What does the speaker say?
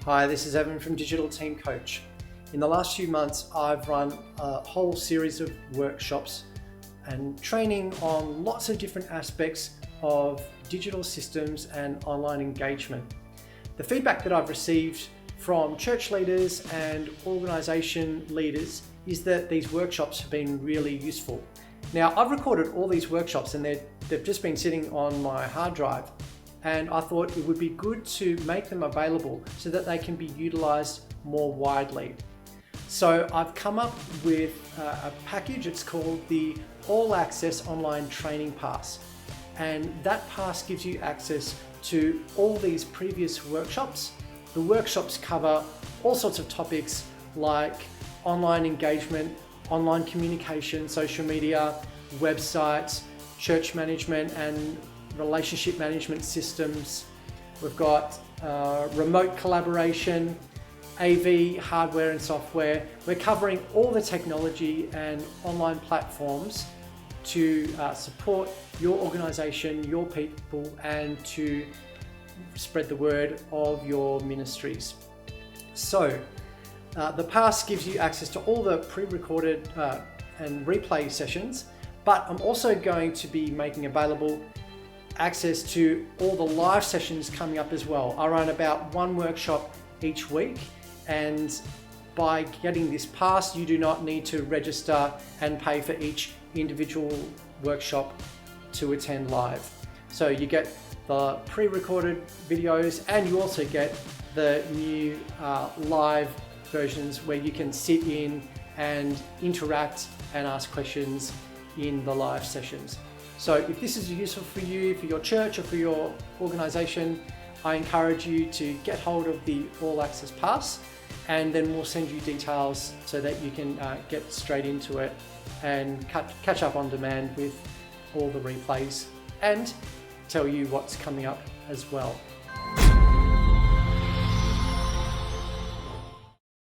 Hi, this is Evan from Digital Team Coach. In the last few months, I've run a whole series of workshops and training on lots of different aspects of digital systems and online engagement. The feedback that I've received from church leaders and organisation leaders is that these workshops have been really useful. Now, I've recorded all these workshops and they've just been sitting on my hard drive, and I thought it would be good to make them available so that they can be utilised more widely. So I've come up with a package. It's called the All Access Online Training Pass, and that pass gives you access to all these previous workshops. The workshops cover all sorts of topics like online engagement, online communication, social media, websites, church management and relationship management systems. We've got remote collaboration, AV, hardware and software. We're covering all the technology and online platforms to support your organisation, your people, and to spread the word of your ministries. So the pass gives you access to all the pre-recorded and replay sessions, but I'm also going to be making available access to all the live sessions coming up as well. I run about one workshop each week, and by getting this pass, you do not need to register and pay for each individual workshop to attend live. So you get the pre-recorded videos, and you also get the new live versions where you can sit in and interact and ask questions in the live sessions. So if this is useful for you, for your church or for your organisation, I encourage you to get hold of the All Access Pass, and then we'll send you details so that you can get straight into it and catch up on demand with all the replays and tell you what's coming up as well.